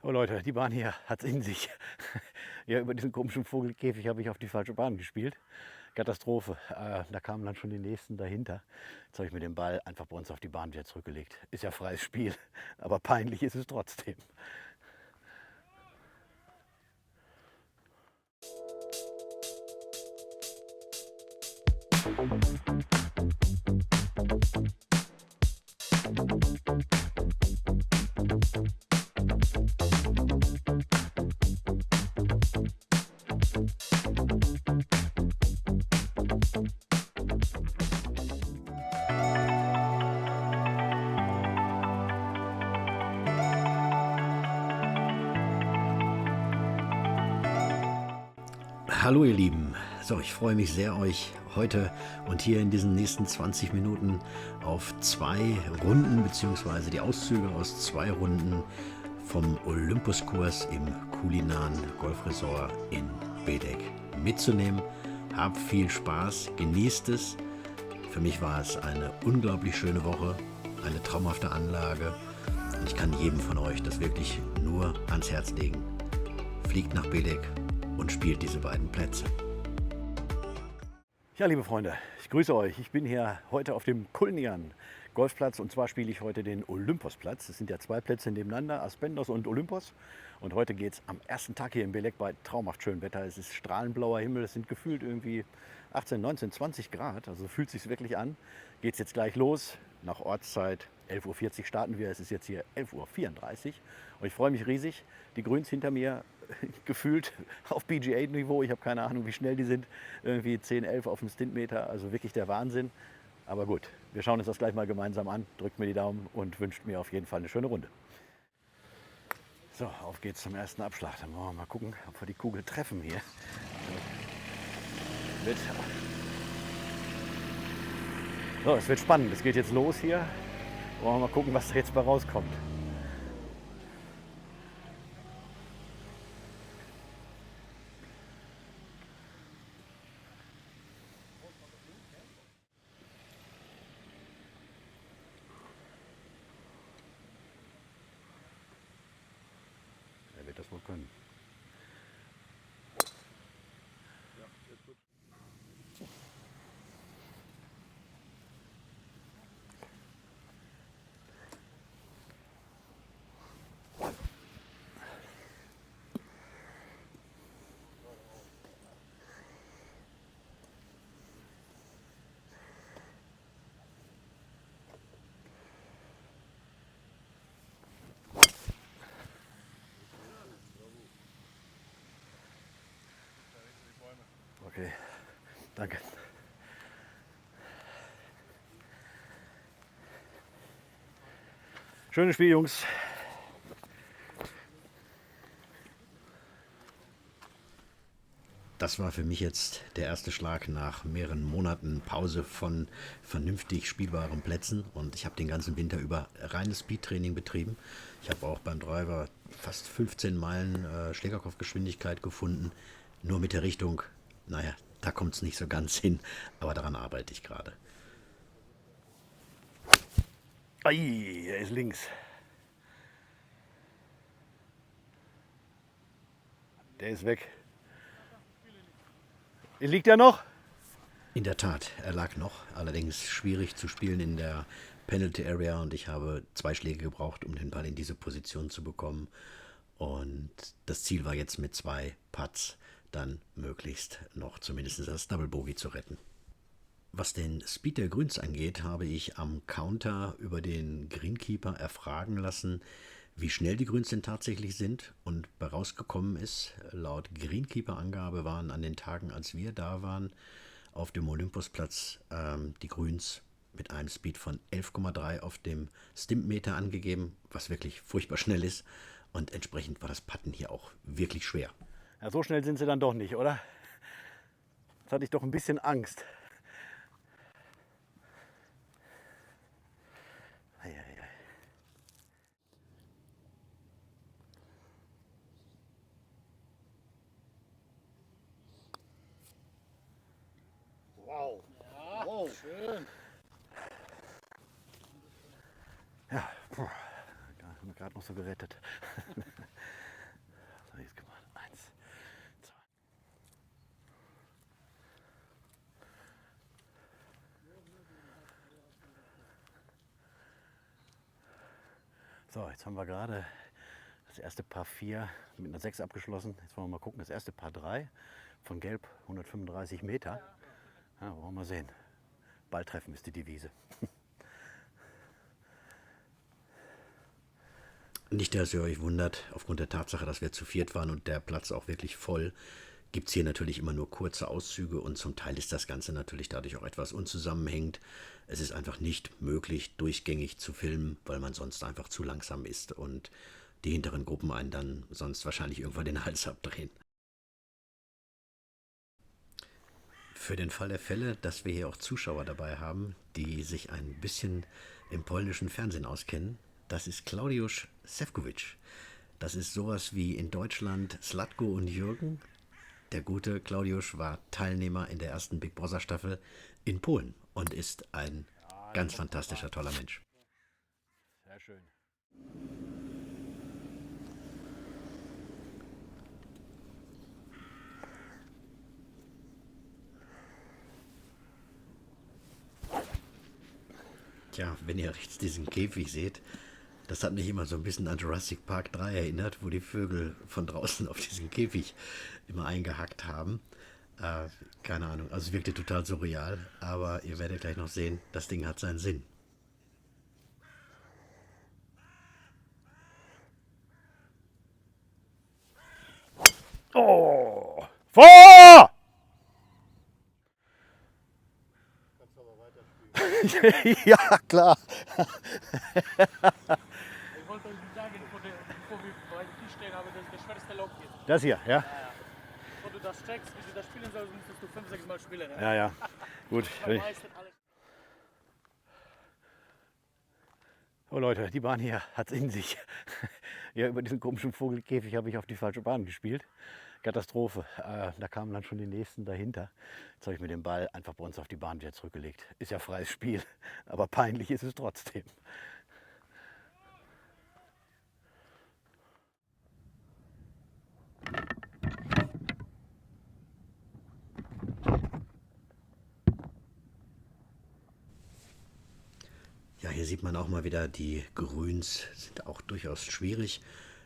Oh Leute, die Bahn hier hat's in sich. Ja, über diesen komischen Vogelkäfig habe ich auf die falsche Bahn gespielt. Katastrophe. Da kamen dann schon die nächsten dahinter. Jetzt habe ich mir den Ball einfach bei uns auf die Bahn wieder zurückgelegt. Ist ja freies Spiel, aber peinlich ist es trotzdem. Hallo ihr Lieben, so ich freue mich sehr, euch heute und hier in diesen nächsten 20 Minuten auf 2 Runden bzw. die Auszüge aus 2 Runden vom Olympuskurs im kulinaren Golfresort in Bedeck mitzunehmen. Habt viel Spaß, genießt es. Für mich war es eine unglaublich schöne Woche, eine traumhafte Anlage und ich kann jedem von euch das wirklich nur ans Herz legen. Fliegt nach Bedeck und spielt diese beiden Plätze. Ja, liebe Freunde, ich grüße euch. Ich bin hier heute auf dem kulinaren Golfplatz und zwar spiele ich heute den Olymposplatz. Es sind ja 2 Plätze nebeneinander, Aspendos und Olympos. Und heute geht es am ersten Tag hier in Belek bei traumhaft schönem Wetter. Es ist strahlenblauer Himmel, es sind gefühlt irgendwie 18, 19, 20 Grad. Also fühlt sich wirklich an. Geht es jetzt gleich los. Nach Ortszeit 11:40 Uhr starten wir. Es ist jetzt hier 11:34 Uhr und ich freue mich riesig. Die Grüns hinter mir gefühlt auf PGA-Niveau. Ich habe keine Ahnung, wie schnell die sind. Irgendwie 10, 11 auf dem Stintmeter. Also wirklich der Wahnsinn. Aber gut, wir schauen uns das gleich mal gemeinsam an. Drückt mir die Daumen und wünscht mir auf jeden Fall eine schöne Runde. So, auf geht's zum ersten Abschlag. Dann wollen wir mal gucken, ob wir die Kugel treffen hier. So, es wird spannend. Es geht jetzt los hier. Wollen wir mal gucken, was da jetzt bei rauskommt. Er wird das wohl können. Okay, danke. Schönes Spiel, Jungs. Das war für mich jetzt der erste Schlag nach mehreren Monaten Pause von vernünftig spielbaren Plätzen und ich habe den ganzen Winter über reines Speedtraining betrieben. Ich habe auch beim Driver fast 15 Meilen Schlägerkopfgeschwindigkeit gefunden, nur mit der Richtung, naja, da kommt es nicht so ganz hin, aber daran arbeite ich gerade. Ai, er ist links. Der ist weg. Liegt er noch? In der Tat, er lag noch, allerdings schwierig zu spielen in der Penalty Area und ich habe 2 Schläge gebraucht, um den Ball in diese Position zu bekommen. Und das Ziel war jetzt mit 2 Putts dann möglichst noch zumindest das Double Bogey zu retten. Was den Speed der Grüns angeht, habe ich am Counter über den Greenkeeper erfragen lassen, wie schnell die Grüns denn tatsächlich sind. Und bei rausgekommen ist, laut Greenkeeper-Angabe waren an den Tagen, als wir da waren, auf dem Olympusplatz die Grüns mit einem Speed von 11,3 auf dem Stimpmeter angegeben, was wirklich furchtbar schnell ist. Und entsprechend war das Putten hier auch wirklich schwer. Ja, so schnell sind sie dann doch nicht, oder? Jetzt hatte ich doch ein bisschen Angst. Ei, ei, ei. Wow. Ja, wow. Schön. Ja, puh. haben wir gerade noch so gerettet. So, jetzt gemacht. 1, 2. So, jetzt haben wir gerade das erste Paar 4 mit einer 6 abgeschlossen. Jetzt wollen wir mal gucken, das erste Paar 3 von Gelb, 135 Meter. Ja, wollen wir mal sehen. Ball treffen ist die Devise. Nicht, dass ihr euch wundert, aufgrund der Tatsache, dass wir zu viert waren und der Platz auch wirklich voll, gibt es hier natürlich immer nur kurze Auszüge und zum Teil ist das Ganze natürlich dadurch auch etwas unzusammenhängend. Es ist einfach nicht möglich, durchgängig zu filmen, weil man sonst einfach zu langsam ist und die hinteren Gruppen einen dann sonst wahrscheinlich irgendwann den Hals abdrehen. Für den Fall der Fälle, dass wir hier auch Zuschauer dabei haben, die sich ein bisschen im polnischen Fernsehen auskennen, das ist Klaudeusz Sewkowicz. Das ist sowas wie in Deutschland Slatko und Jürgen. Der gute Klaudeusz war Teilnehmer in der ersten Big Brother Staffel in Polen und ist ein ganz fantastischer, toller Mensch. Sehr schön. Tja, wenn ihr rechts diesen Käfig seht, das hat mich immer so ein bisschen an Jurassic Park 3 erinnert, wo die Vögel von draußen auf diesen Käfig immer eingehackt haben. Keine Ahnung, also es wirkte total surreal, aber ihr werdet gleich noch sehen, das Ding hat seinen Sinn. Oh! Vor! Ja, klar. Ich wollte euch sagen, bevor wir bei dem Tisch stehen, aber das ist der schwerste Lock hier. Das hier, ja? Bevor du das checkst, wie du das spielen sollst, musstest du 5, 6 Mal spielen. Ne? Ja, ja. Gut. Man meistert alles. Oh Leute, die Bahn hier hat es in sich. Ja, über diesen komischen Vogelkäfig habe ich auf die falsche Bahn gespielt. Katastrophe. Da kamen dann schon die nächsten dahinter. Jetzt habe ich mir den Ball einfach bei uns auf die Bahn wieder zurückgelegt. Ist ja freies Spiel, aber peinlich ist es trotzdem. Ja, hier sieht man auch mal wieder, die Grüns sind auch durchaus schwierig,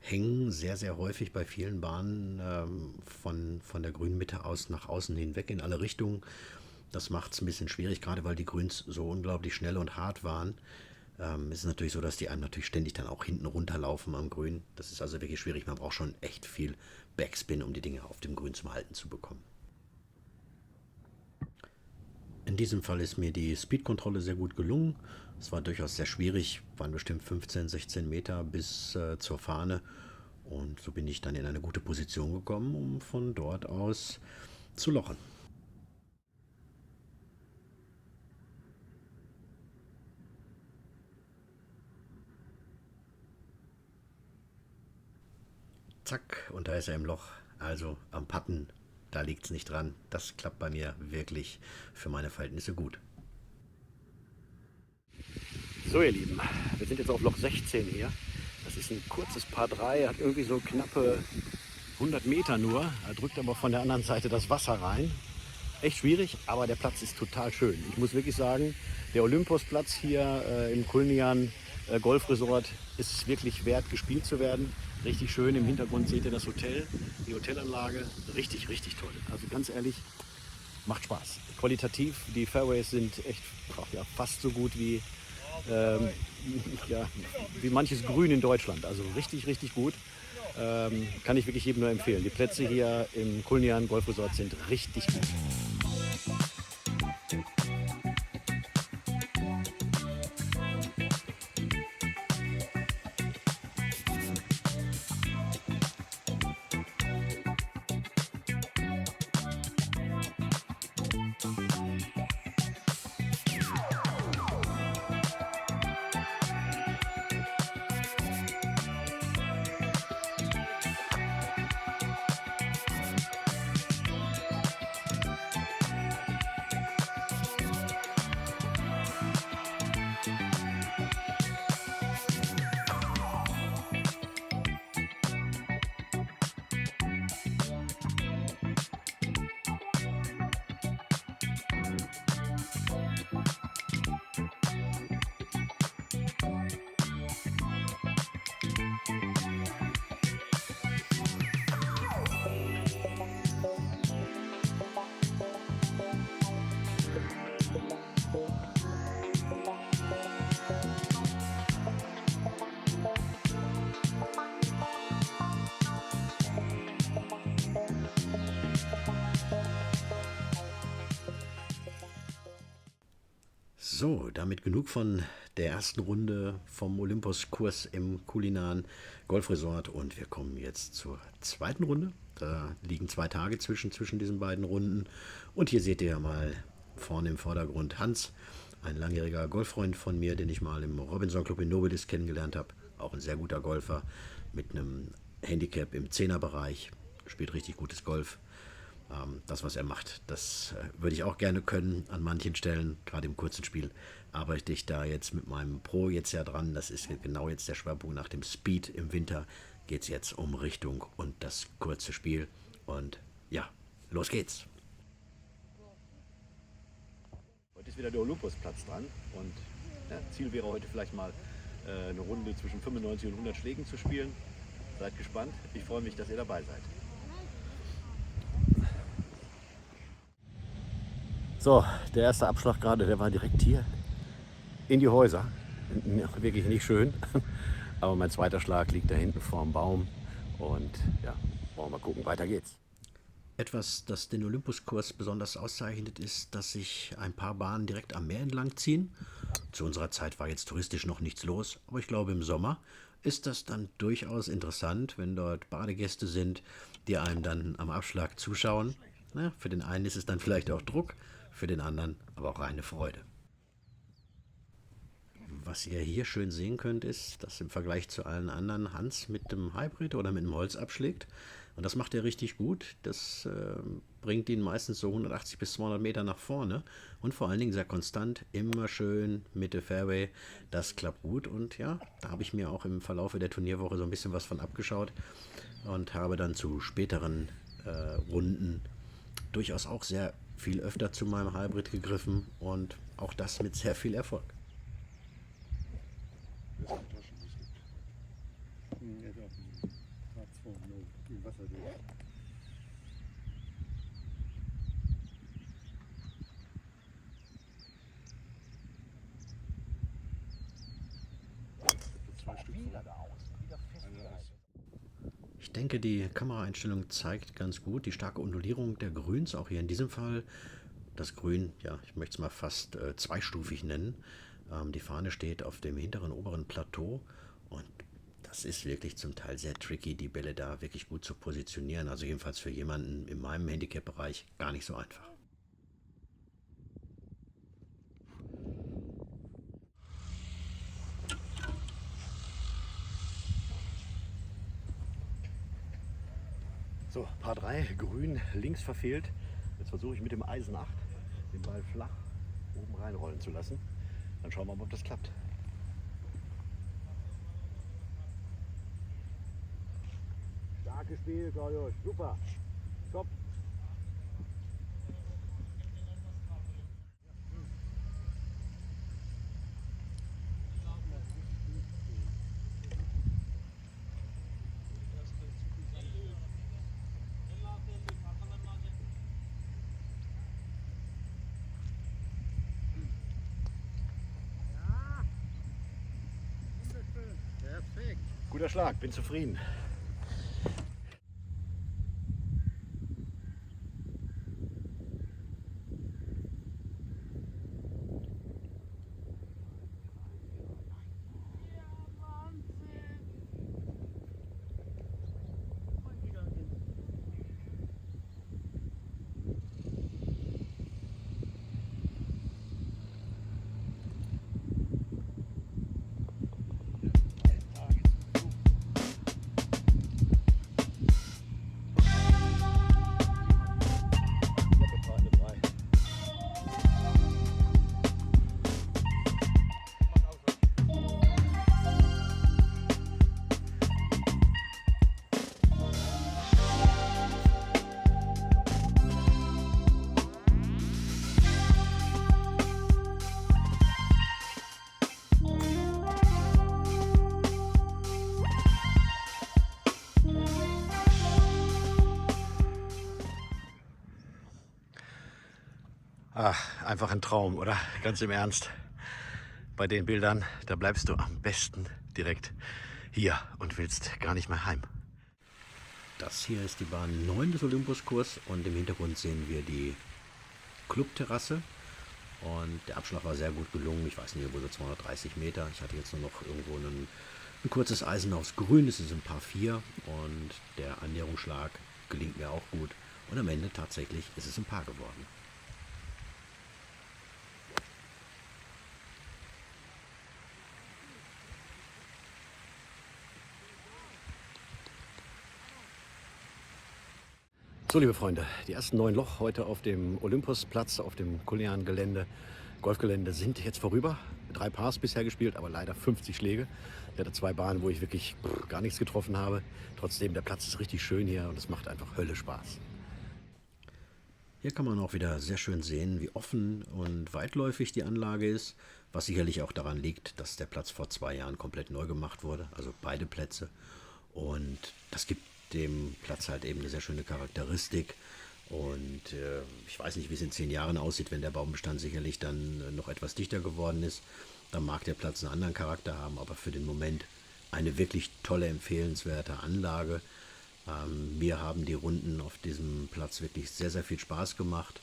hängen sehr, sehr häufig bei vielen Bahnen von der Grünmitte aus nach außen hinweg in alle Richtungen. Das macht es ein bisschen schwierig, gerade weil die Grüns so unglaublich schnell und hart waren. Es ist natürlich so, dass die einem natürlich ständig dann auch hinten runterlaufen am Grün. Das ist also wirklich schwierig. Man braucht schon echt viel Backspin, um die Dinge auf dem Grün zum Halten zu bekommen. In diesem Fall ist mir die Speedkontrolle sehr gut gelungen. Es war durchaus sehr schwierig, waren bestimmt 15, 16 Meter bis zur Fahne. Und so bin ich dann in eine gute Position gekommen, um von dort aus zu lochen. Zack, und da ist er im Loch. Also am Putten, da liegt es nicht dran. Das klappt bei mir wirklich für meine Verhältnisse gut. So ihr Lieben, wir sind jetzt auf Loch 16 hier. Das ist ein kurzes Paar 3, hat irgendwie so knappe 100 Meter nur. Er drückt aber von der anderen Seite das Wasser rein. Echt schwierig, aber der Platz ist total schön. Ich muss wirklich sagen, der Olymposplatz hier im Kulnian Golfresort ist wirklich wert, gespielt zu werden. Richtig schön, im Hintergrund seht ihr das Hotel, die Hotelanlage. Richtig, richtig toll. Also ganz ehrlich, macht Spaß. Qualitativ, die Fairways sind echt fast so gut wie, wie manches Grün in Deutschland. Also richtig, richtig gut. Kann ich wirklich jedem nur empfehlen. Die Plätze hier im Kulnian Golfresort sind richtig gut. So, damit genug von der ersten Runde vom Olympus-Kurs im kulinaren Golfresort und wir kommen jetzt zur zweiten Runde. Da liegen 2 Tage zwischen diesen beiden Runden und hier seht ihr ja mal vorne im Vordergrund Hans, ein langjähriger Golffreund von mir, den ich mal im Robinson Club in Nobilis kennengelernt habe. Auch ein sehr guter Golfer mit einem Handicap im 10er-Bereich, spielt richtig gutes Golf. Das, was er macht, das würde ich auch gerne können an manchen Stellen, gerade im kurzen Spiel. Arbeite ich da jetzt mit meinem Pro jetzt ja dran. Das ist genau jetzt der Schwerpunkt nach dem Speed im Winter. Geht es jetzt um Richtung und das kurze Spiel. Und ja, los geht's. Heute ist wieder der Olympusplatz dran und ja, Ziel wäre heute vielleicht mal eine Runde zwischen 95 und 100 Schlägen zu spielen. Seid gespannt. Ich freue mich, dass ihr dabei seid. So, der erste Abschlag gerade, der war direkt hier in die Häuser. Wirklich nicht schön. Aber mein zweiter Schlag liegt da hinten vorm Baum. Und ja, wollen wir mal gucken, weiter geht's. Etwas, das den Olympuskurs besonders auszeichnet, ist, dass sich ein paar Bahnen direkt am Meer entlang ziehen. Zu unserer Zeit war jetzt touristisch noch nichts los, aber ich glaube im Sommer ist das dann durchaus interessant, wenn dort Badegäste sind, die einem dann am Abschlag zuschauen. Na, für den einen ist es dann vielleicht auch Druck, für den anderen aber auch reine Freude. Was ihr hier schön sehen könnt, ist, dass im Vergleich zu allen anderen Hans mit dem Hybrid oder mit dem Holz abschlägt. Und das macht er richtig gut. Das bringt ihn meistens so 180 bis 200 Meter nach vorne. Und vor allen Dingen sehr konstant, immer schön Mitte Fairway. Das klappt gut. Und ja, da habe ich mir auch im Verlaufe der Turnierwoche so ein bisschen was von abgeschaut. Und habe dann zu späteren Runden durchaus auch sehr viel öfter zu meinem Hybrid gegriffen. Und auch das mit sehr viel Erfolg. Ich denke, die Kameraeinstellung zeigt ganz gut die starke Undulierung der Grüns, auch hier in diesem Fall. Das Grün, ja, ich möchte es mal fast zweistufig nennen. Die Fahne steht auf dem hinteren oberen Plateau und das ist wirklich zum Teil sehr tricky, die Bälle da wirklich gut zu positionieren. Also jedenfalls für jemanden in meinem Handicap-Bereich gar nicht so einfach. So, Paar 3, grün, links verfehlt. Jetzt versuche ich mit dem Eisen 8 den Ball flach oben reinrollen zu lassen. Dann schauen wir mal, ob das klappt. Starkes Spiel, Claudius. Super. Top. Guter Schlag, bin zufrieden. Ach, einfach ein Traum, oder? Ganz im Ernst. Bei den Bildern, da bleibst du am besten direkt hier und willst gar nicht mehr heim. Das hier ist die Bahn 9 des Olympuskurs und im Hintergrund sehen wir die Clubterrasse. Und der Abschlag war sehr gut gelungen. Ich weiß nicht, irgendwo so 230 Meter. Ich hatte jetzt nur noch irgendwo ein kurzes Eisen aufs Grün. Es ist ein Paar 4 und der Annäherungsschlag gelingt mir auch gut. Und am Ende tatsächlich ist es ein Paar geworden. So, liebe Freunde, die ersten 9 Loch heute auf dem Olympusplatz, auf dem Cullinan-Gelände, Golfgelände sind jetzt vorüber. 3 Pars bisher gespielt, aber leider 50 Schläge. Ich hatte 2 Bahnen, wo ich wirklich gar nichts getroffen habe. Trotzdem, der Platz ist richtig schön hier und es macht einfach Hölle Spaß. Hier kann man auch wieder sehr schön sehen, wie offen und weitläufig die Anlage ist, was sicherlich auch daran liegt, dass der Platz vor 2 Jahren komplett neu gemacht wurde, also beide Plätze. Und das gibt dem Platz halt eben eine sehr schöne Charakteristik. Und ich weiß nicht, wie es in 10 Jahren aussieht, wenn der Baumbestand sicherlich dann noch etwas dichter geworden ist. Dann mag der Platz einen anderen Charakter haben, aber für den Moment eine wirklich tolle, empfehlenswerte Anlage. Mir haben die Runden auf diesem Platz wirklich sehr, sehr viel Spaß gemacht.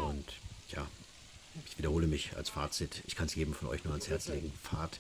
Und ja, ich wiederhole mich als Fazit. Ich kann es jedem von euch nur ans Herz legen. Fahrt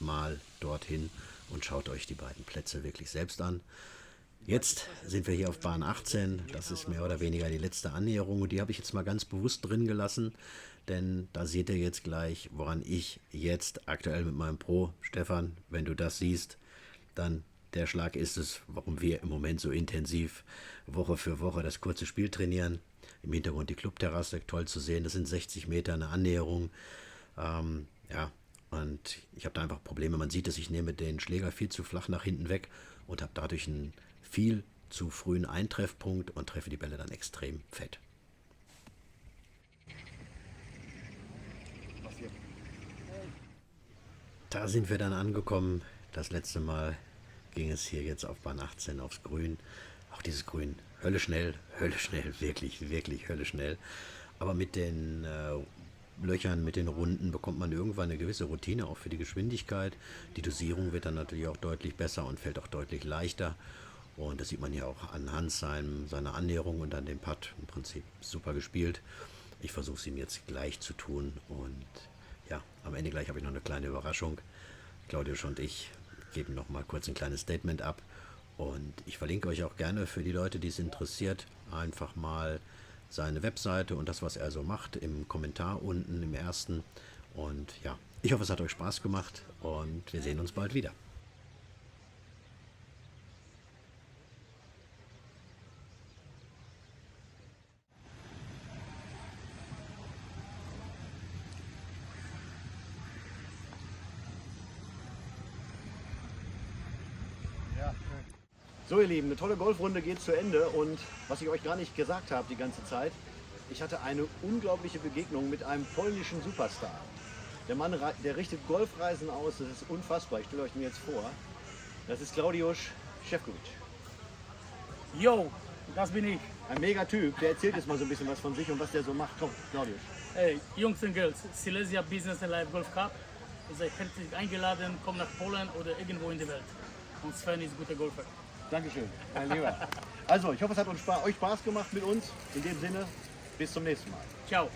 mal dorthin und schaut euch die beiden Plätze wirklich selbst an. Jetzt sind wir hier auf Bahn 18. Das ist mehr oder weniger die letzte Annäherung und die habe ich jetzt mal ganz bewusst drin gelassen, denn da seht ihr jetzt gleich, woran ich jetzt aktuell mit meinem Pro, Stefan, wenn du das siehst, dann der Schlag ist es, warum wir im Moment so intensiv Woche für Woche das kurze Spiel trainieren. Im Hintergrund die Clubterrasse, toll zu sehen, das sind 60 Meter eine Annäherung. Ja, und ich habe da einfach Probleme. Man sieht es, ich nehme den Schläger viel zu flach nach hinten weg und habe dadurch einen viel zu frühen Eintreffpunkt und treffe die Bälle dann extrem fett. Da sind wir dann angekommen. Das letzte Mal ging es hier jetzt auf Bahn 18 aufs Grün. Auch dieses Grün, Hölle schnell, wirklich, wirklich Hölle schnell. Aber mit den Löchern, mit den Runden bekommt man irgendwann eine gewisse Routine auch für die Geschwindigkeit. Die Dosierung wird dann natürlich auch deutlich besser und fällt auch deutlich leichter. Und das sieht man ja auch anhand seiner Annäherung und an dem Putt. Im Prinzip super gespielt. Ich versuche es ihm jetzt gleich zu tun. Und ja, am Ende gleich habe ich noch eine kleine Überraschung. Claudius und ich geben noch mal kurz ein kleines Statement ab. Und ich verlinke euch auch gerne für die Leute, die es interessiert, einfach mal seine Webseite und das, was er so macht, im Kommentar unten im ersten. Und ja, ich hoffe, es hat euch Spaß gemacht und wir sehen uns bald wieder. So, ihr Lieben, eine tolle Golfrunde geht zu Ende und was ich euch gar nicht gesagt habe die ganze Zeit, ich hatte eine unglaubliche Begegnung mit einem polnischen Superstar. Der Mann, der richtet Golfreisen aus, das ist unfassbar, ich stelle euch ihn jetzt vor. Das ist Claudius Szewczkiewicz. Yo, das bin ich. Ein mega Typ, der erzählt jetzt mal so ein bisschen was von sich und was der so macht. Komm, Claudius. Hey, Jungs und Girls, Silesia Business and Life Golf Cup. Ihr seid herzlich eingeladen, kommt nach Polen oder irgendwo in die Welt. Und Sven ist ein guter Golfer. Dankeschön, mein Lieber. Also, ich hoffe, es hat euch Spaß gemacht mit uns. In dem Sinne, bis zum nächsten Mal. Ciao.